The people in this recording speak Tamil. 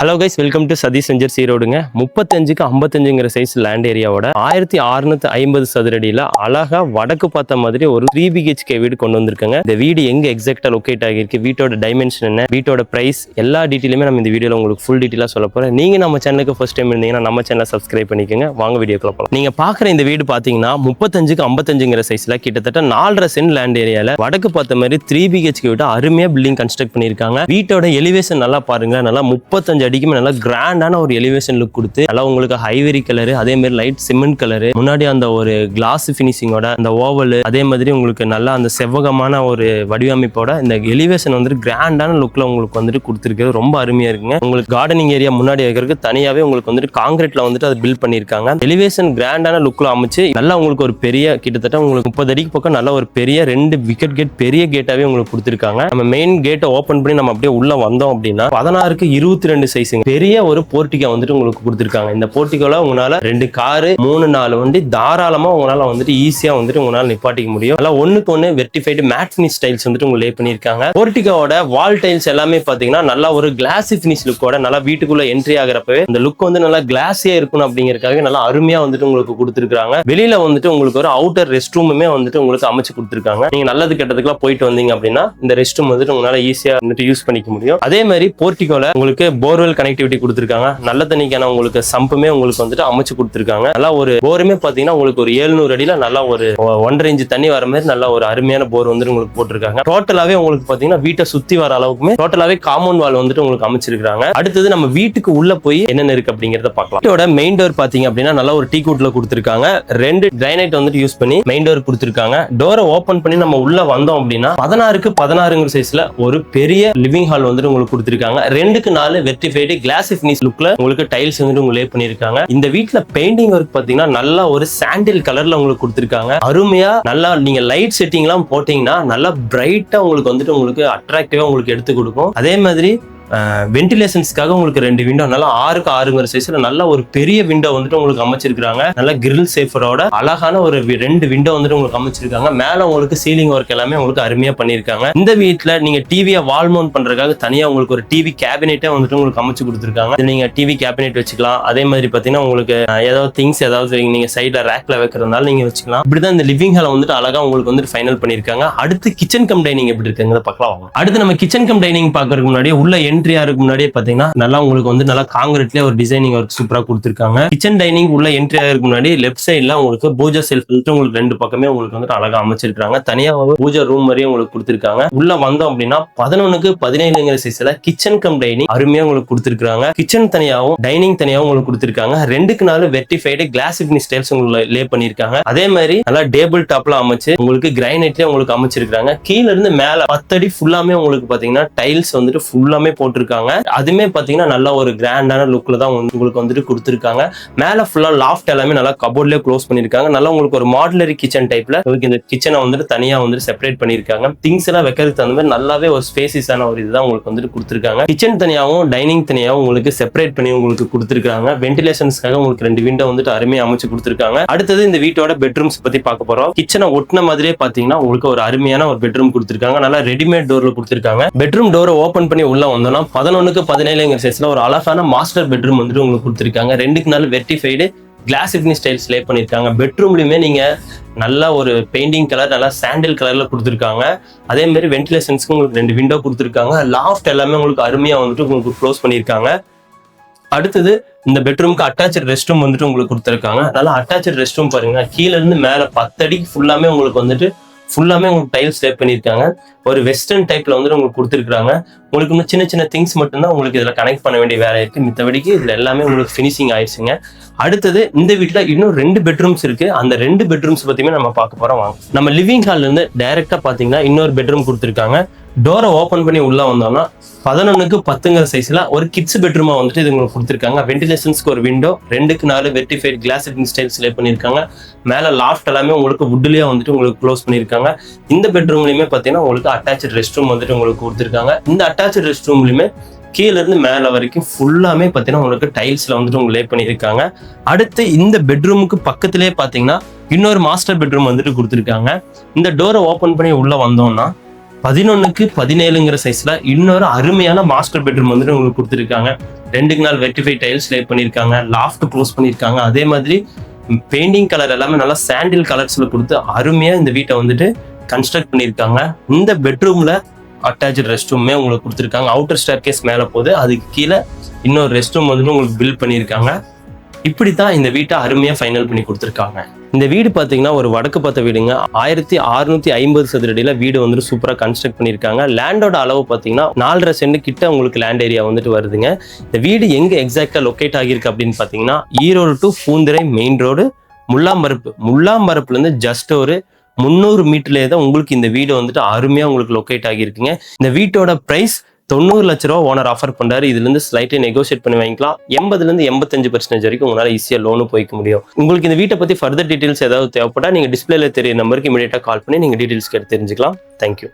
Hello guys, welcome to Satish ventures ஈரோடுங்க. 35க்கு 55ங்கிற சைஸ் லேண்ட் ஏரியாவோட 1650 சதுரடியில் அழகா வடக்கு பார்த்த மாதிரி ஒரு 3BHK வீடு கொண்டு வந்திருக்காங்க. இந்த வீடு எங்க எக்ஸாக்டா லொக்கேட் ஆகிருக்கு, வீட்டோட டைமென்ஷன் என்ன, வீட்டோட பிரைஸ், எல்லா டீட்டெயிலுமே நம்ம இந்த வீடியோல உங்களுக்கு ஃபுல் டீட்டெயிலாக சொல்ல போறேன். நீங்க நம்ம சேனலுக்கு ஃபர்ஸ்ட் டைம் இருந்தீங்கன்னா நம்ம சேனலை சப்ஸ்கிரைப் பண்ணிக்கோங்க. வாங்க வீடியோக்குள்ள போகலாம். நீங்க பாக்குற இந்த வீடு பாத்தீங்கன்னா 35க்கு 55ங்கிற சைஸ்ல கிட்டத்தட்ட 4.5 சென்ட் லேண்ட் ஏரியால வடக்கு பார்த்த மாதிரி 3BHK வீடு அருமையா பில்டிங் கன்ஸ்ட்ரக்ட் பண்ணிருக்காங்க. வீட்டோட எலிவேஷன் நல்லா பாருங்க, நல்லா 35 அடிக்குமே நல்லா கிராண்டான ஒரு எலிவேஷன் லுக் கொடுத்து நல்லா உங்களுக்கு ஹைவரி கலர், அதே மாதிரி லைட் சிமெண்ட் கலர், முன்னாடி அந்த ஒரு கிளாஸ் பினிஷிங்கோட அந்த ஓவல், அதே மாதிரி உங்களுக்கு நல்லா அந்த செவ்வகமான ஒரு வடிவமைப்போட இந்த எலிவேஷன் வந்துட்டு கிராண்டான லுக்ல உங்களுக்கு வந்துட்டு கொடுத்துருக்கு. ரொம்ப அருமையா இருக்குங்க. உங்களுக்கு கார்டனிங் ஏரியா முன்னாடி இருக்கிறதுக்கு தனியாவே உங்களுக்கு வந்துட்டு காங்கிரீட்ல வந்துட்டு அதை பில்ட் பண்ணிருக்காங்க. எலிவேஷன் கிராண்டான லுக்ல அமைச்சு நல்லா உங்களுக்கு ஒரு பெரிய கிட்டத்தட்ட உங்களுக்கு 30 அடிக்கு பக்கம் நல்ல ஒரு பெரிய 2 விக்கெட் கேட் பெரிய கேட்டாவே உங்களுக்கு கொடுத்துருக்காங்க. நம்ம மெயின் கேட்டை ஓபன் பண்ணி நம்ம அப்படியே உள்ள வந்தோம் அப்படின்னா 16க்கு 22 சைஸுங்க பெரிய ஒரு போர்ட்டிகோ வந்துட்டு உங்களுக்கு கொடுத்துருக்காங்க. இந்த போர்ட்டிகோல உங்களால 2 காரு 3-4 வண்டி தாராளமா உங்களால வந்துட்டு ஈஸியா வந்துட்டு உங்களால நிப்பாட்டிக்க முடியும். நல்லா ஒண்ணுக்கு ஒண்ணு வெர்டிஃபைடு மேட் ஃபினிஷ் டைல்ஸ் வந்துட்டு உங்களுக்கு லே பண்ணிருக்காங்க. போர்ட்டிகோட வால் டைல்ஸ் எல்லாமே பாத்தீங்கன்னா நல்லா ஒரு கிளாசி ஃபினிஷ் லுக்கோட நல்லா வீட்டுக்குள்ள என்ட்ரி ஆகிறப்பவே இந்த லுக் வந்து நல்லா கிளாஸியா இருக்கணும் அப்படிங்கறதுக்காக நல்லா அருமையா வந்துட்டு உங்களுக்கு கொடுத்துருக்காங்க. வெளியில வந்துட்டு உங்களுக்கு ஒரு அவுட்டர் ரெஸ்ட் ரூமுமே வந்துட்டு உங்களுக்கு அமைச்சு கொடுத்துருக்காங்க. நீங்க நல்லது கெட்டதுக்குலாம் போயிட்டு வந்தீங்க அப்படின்னா இந்த ரெஸ்ட் ரூம் வந்துட்டு உங்களால ஈஸியா வந்துட்டு யூஸ் பண்ணிக்க முடியும். அதே மாதிரி போர்ட்டிகோல உங்களுக்கு போர்வெல் கனெக்டிவிட்டி கொடுத்துருக்காங்க. நல்ல தண்ணிக்கான உங்களுக்கு சம்புமே உங்களுக்கு வந்துட்டு அமைச்சு கொடுத்துருக்காங்க. நல்லா ஒரு போருமே பாத்தீங்கன்னா உங்களுக்கு ஒரு 700 அடியில நல்லா ஒரு 1.5 இன்ச் தண்ணி வர மாதிரி நல்ல ஒரு அருமையான போர் வந்துட்டு உங்களுக்கு போட்டிருக்காங்க. டோட்டலாவே உங்களுக்கு பாத்தீங்கன்னா வீட்டை சுத்தி வர அளவுக்குமே டோட்டலாவே காம்பவுண்ட் வால் வந்துட்டு உங்களுக்கு அமைச்சிருக்காங்க. அடுத்தது நம்ம வீட்டுக்கு உள்ள போய் என்னென்ன இருக்கு அப்படிங்கறத பார்க்கலாம். வீட்டோட மெயின் டோர் பாத்தீங்க அப்படின்னா நல்லா ஒரு டீ கூட்ல கொடுத்துருக்காங்க. 2 கிரைனைட் வந்துட்டு யூஸ் பண்ணி மெயின் டோர் கொடுத்துருக்காங்க. டோரை ஓபன் பண்ணி நம்ம உள்ள வந்தோம் அப்படின்னா 16க்கு 16ங்கிற சைஸ்ல ஒரு பெரிய லிவிங் ஹால் வந்துட்டு உங்களுக்கு கொடுத்துருக்காங்க. 2க்கு 4 வெர்டிஃபைடு கிளாஸ் ஃபினிஷ் லுக்ல உங்களுக்கு டைல்ஸ் வந்து உங்களுக்கு லே பண்ணிருக்காங்க. இந்த வீட்ல பெயிண்டிங் ஒர்க் பாத்தீங்கன்னா நல்லா ஒரு சாண்டில் கலர்ல உங்களுக்கு கொடுத்திருக்காங்க. அருமையா நல்லா நீங்க லைட் செட்டிங் எல்லாம் போட்டீங்கன்னா நல்லா பிரைட்டா உங்களுக்கு வந்துட்டு உங்களுக்கு அட்ராக்டிவா உங்களுக்கு எடுத்து கொடுக்கும். அதே மாதிரி வென்டிலேஷன்ஸ்க்காக உங்களுக்கு 2 விண்டோ நல்லா 6க்கு 6ங்கிற சைஸ்ல நல்ல ஒரு பெரிய விண்டோ வந்துட்டு உங்களுக்கு அமைச்சிருக்காங்க. நல்ல கிரில் சேஃபரோட அழகான ஒரு 2 விண்டோ வந்துட்டு உங்களுக்கு அமைச்சிருக்காங்க. மேல உங்களுக்கு சீலிங் ஒர்க் எல்லாமே உங்களுக்கு அருமையா பண்ணிருக்காங்க. இந்த வீட்ல நீங்க டிவியை வால் மவுண்ட் பண்றதுக்காக தனியா உங்களுக்கு ஒரு டிவி கேபினெட்டே வந்துட்டு உங்களுக்கு அமைச்சு கொடுத்துருக்காங்க. நீங்க டிவி கேபினெட் வச்சுக்கலாம். அதே மாதிரி பாத்தீங்கன்னா உங்களுக்கு ஏதாவது திங்ஸ் ஏதாவது நீங்க சைட்ல ரேக்ல வைக்கிறதுனால நீங்க வச்சுக்கலாம். இப்படிதான் இந்த லிவிங் ஹாலை வந்துட்டு அழகா உங்களுக்கு வந்துட்டு ஃபைனல் பண்ணிருக்காங்க. அடுத்து கிச்சன் கம் டைனிங் எப்படி இருக்குங்கிறத பார்க்கலாம். அடுத்து நம்ம கிச்சன் கம் டைனிங் பாக்குறதுக்கு முன்னாடி உள்ள என்ட்ரியாருக்கு முன்னாடியே பாத்தீங்கன்னா நல்லா உங்களுக்கு வந்து நல்லா காங்கிரீட்லயே ஒரு டிசைனிங் ஒர்க் சூப்பரா கொடுத்திருக்காங்க. கிச்சன் டைனிங் உள்ள என்ட்ரி ஆகிறதுக்கு முன்னாடி லெஃப்ட் சைடுல உங்களுக்கு பூஜா செல்ஃப் உங்களுக்கு 2 பக்கமே உங்களுக்கு வந்து அழகா அமைச்சிருக்காங்க. தனியா பூஜா ரூம் மாதிரியே உங்களுக்கு கொடுத்திருக்காங்க. உள்ள வந்தோம் அப்படின்னா 11க்கு 17ங்கிற சைஸ்ல கிச்சன் கம் டைனிங் அருமையா உங்களுக்கு கொடுத்திருக்காங்க. கிச்சன் தனியாவும் டைனிங் தனியாவும் உங்களுக்கு கொடுத்திருக்காங்க. 2க்கு 4 வெர்டிஃபைடு கிளாஸ் ஃபினிஷ் டைல்ஸ் உங்களுக்கு லே பண்ணிருக்காங்க. அதே மாதிரி நல்லா டேபிள் டாப்ல அமைச்சு உங்களுக்கு கிரைனைட்லயே உங்களுக்கு அமைச்சிருக்காங்க. கீழ இருந்து மேல 10 அடி ஃபுல்லாமே உங்களுக்கு பாத்தீங்கன்னா டைல்ஸ் வந்துட்டு ஃபுல்லாமே போட்டிருக்காங்க. அதுமே பாத்தீங்கன்னா நல்ல ஒரு கிராண்டான லுக்ல தான் உங்களுக்கு வந்துட்டு கொடுத்திருக்காங்க. மேல ஃபுல்லா லாஃப்ட் எல்லாமே நல்லா கபோர்ட்லயே க்ளோஸ் பண்ணிருக்காங்க. நல்லா உங்களுக்கு ஒரு மாடுலரி கிச்சன் டைப்ல உங்களுக்கு இந்த கிச்சனை வந்துட்டு தனியா வந்துட்டு செப்பரேட் பண்ணிருக்காங்க. திங்ஸ் எல்லாம் வைக்கிறதுக்கு தகுந்த மாதிரி நல்லாவே ஒரு ஸ்பேசிஸான ஒரு இதுதான் உங்களுக்கு வந்துட்டு கொடுத்திருக்காங்க. கிச்சன் தனியாவும் டைனிங் தனியாவும் உங்களுக்கு செப்பரேட் பண்ணி உங்களுக்கு கொடுத்திருக்காங்க. வென்டிலேஷன்ஸ்க்காக உங்களுக்கு 2 விண்டோ வந்துட்டு அருமையா அமைச்சு கொடுத்திருக்காங்க. அடுத்தது இந்த வீட்டோட பெட்ரூம்ஸ் பத்தி பார்க்க போறோம். கிச்சனை ஒட்டின மாதிரியே பாத்தீங்கன்னா உங்களுக்கு ஒரு அருமையான ஒரு பெட்ரூம் கொடுத்திருக்காங்க. நல்லா ரெடிமேட் டோர்ல கொடுத்திருக்காங்க. பெட்ரூம் டோரை ஓபன் பண்ணி உள்ள வந்தோம்னா 11க்கு 17ங்கிற சைஸ்ல ஒரு அழகான மாஸ்டர் பெட்ரூம் வந்துட்டு உங்களுக்கு கொடுத்திருக்காங்க. 2க்கு 4 வெர்டிஃபைடு கிளாஸ் ஃபினிஷ் டைல்ஸ் லே பண்ணிருக்காங்க. பெட்ரூம்லயுமே நீங்க நல்ல ஒரு பெயிண்டிங் கலர் நல்லா சாண்டில் கலர்ல கொடுத்திருக்காங்க. அதே மாதிரி வென்டிலேஷன்ஸ்க்கு உங்களுக்கு 2 விண்டோ கொடுத்திருக்காங்க. லாஃப்ட் எல்லாமே உங்களுக்கு அருமையா வந்துட்டு உங்களுக்கு க்ளோஸ் பண்ணிருக்காங்க. அடுத்தது இந்த பெட்ரூம்க்கு அட்டாச் ரெஸ்ட் ரூம் வந்துட்டு உங்களுக்கு கொடுத்திருக்காங்க. நல்லா அட்டாச் ரெஸ்ட் ரூம் பாருங்க. கீழ இருந்து மேல 10 அடிக்கு ஃபுல்லாமே உங்களுக்கு வந்துட்டு ஃபுல்லாமே உங்களுக்கு டைல்ஸ் லே பண்ணிருக்காங்க. ஒரு வெஸ்டர்ன் டைப்ல வந்துட்டு உங்களுக்கு கொடுத்துருக்காங்க. உங்களுக்கு இன்னும் சின்ன சின்ன திங்ஸ் மட்டும்தான் உங்களுக்கு இதுல கனெக்ட் பண்ண வேண்டிய வேலை இருக்கு. மித்தபடிக்கு இதுல எல்லாமே உங்களுக்கு ஃபினிஷிங் ஆயிடுச்சுங்க. அடுத்தது இந்த வீட்டுல இன்னும் 2 பெட்ரூம்ஸ் இருக்கு. அந்த 2 பெட்ரூம்ஸ் பத்தியுமே நம்ம பார்க்க போறோம். வாங்க. நம்ம லிவிங் ஹால்ல இருந்து டைரக்டா பாத்தீங்கன்னா இன்னொரு பெட்ரூம் கொடுத்துருக்காங்க. டோரை ஓபன் பண்ணி உள்ள வந்தோம்னா 11க்கு 10ங்கிற சைஸ்ல ஒரு கிட்ஸ் பெட்ரூமா வந்துட்டு இது உங்களுக்கு கொடுத்துருக்காங்க. வென்டிலேஷன்ஸ்க்கு ஒரு விண்டோ, 2க்கு 4 வெர்டிஃபைடு கிளாஸ் ஸ்டைல்ஸ் லே பண்ணிருக்காங்க. மேல லாஃப்ட் எல்லாமே உங்களுக்கு வுட்லயே வந்துட்டு உங்களுக்கு க்ளோஸ் பண்ணிருக்காங்க. இந்த பெட்ரூம்லயுமே பாத்தீங்கன்னா உங்களுக்கு அட்டாச் ரெஸ்ட் ரூம் வந்துட்டு உங்களுக்கு கொடுத்துருக்காங்க. இந்த அட்டாச் ரெஸ்ட் ரூம்லயுமே கீழ இருந்து மேல வரைக்கும் ஃபுல்லாமே பாத்தீங்கன்னா உங்களுக்கு டைல்ஸ்ல வந்துட்டு உங்களுக்கு லே பண்ணிருக்காங்க. அடுத்து இந்த பெட்ரூமுக்கு பக்கத்திலே பாத்தீங்கன்னா இன்னொரு மாஸ்டர் பெட்ரூம் வந்துட்டு கொடுத்துருக்காங்க. இந்த டோரை ஓபன் பண்ணி உள்ள வந்தோம்னா 11க்கு 17ங்கிற சைஸ்ல இன்னொரு அருமையான மாஸ்டர் பெட்ரூம் வந்துட்டு உங்களுக்கு கொடுத்துருக்காங்க. 2 நாள் வெர்டிஃபை டைல்ஸ் லே பண்ணியிருக்காங்க, லாஃப்ட் க்ளோஸ் பண்ணியிருக்காங்க. அதே மாதிரி பெயிண்டிங் கலர் எல்லாமே நல்லா சாண்டில் கலர்ஸ்ல கொடுத்து அருமையா இந்த வீட்டை வந்துட்டு கன்ஸ்ட்ரக்ட் பண்ணியிருக்காங்க. இந்த பெட்ரூம்ல அட்டாச்சு ரெஸ்ட் ரூமே உங்களுக்கு கொடுத்துருக்காங்க. அவுட்டர் ஸ்டேர் கேஸ் மேலே போகுது, அதுக்கு கீழே இன்னொரு ரெஸ்ட் ரூம் வந்துட்டு உங்களுக்கு பில்ட் பண்ணியிருக்காங்க. இப்படித்தான் இந்த வீட்டை அருமையா ஃபைனல் பண்ணி கொடுத்துருக்காங்க. இந்த வீடு பாத்தீங்கன்னா ஒரு வடக்கு பார்த்த வீடுங்க. 1650 சதுரடியில வீடு வந்துட்டு சூப்பரா கன்ஸ்ட்ரக்ட் பண்ணியிருக்காங்க. லேண்டோட அளவு பாத்தீங்கன்னா 4.5 சென்ட் கிட்ட உங்களுக்கு லேண்ட் ஏரியா வந்துட்டு வருதுங்க. இந்த வீடு எங்க எக்ஸாக்டா லொக்கேட் ஆகியிருக்கு அப்படின்னு பாத்தீங்கன்னா Erode to Poondurai main road, முல்லாம்பரப்புல இருந்து ஜஸ்ட் ஒரு 300 மீட்டர்லேயே தான் உங்களுக்கு இந்த வீடு வந்துட்டு அருமையா உங்களுக்கு லொக்கேட் ஆகியிருக்குங்க. இந்த வீட்டோட பிரைஸ் 90 லட்ச ரூபா ஓனர் ஆஃபர் பண்றாரு. இதுல இருந்து ஸ்லைட்டை நெகோசியேட் பண்ணி வாங்கிக்கலாம். 80ல இருந்து 85% வரைக்கும் உங்களால ஈஸியா லோனு போய்க்க முடியும். உங்களுக்கு இந்த வீட்டை பத்தி ஃபர்தர் டீடைல்ஸ் ஏதாவது தேவைப்பட்டா நீங்க டிஸ்பிளேல தெரிய நம்பருக்கு இமீடியட்டா கால் பண்ணி நீங்க டீடைல்ஸ் கேட்டு தெரிஞ்சுக்கலாம். தேங்க்யூ.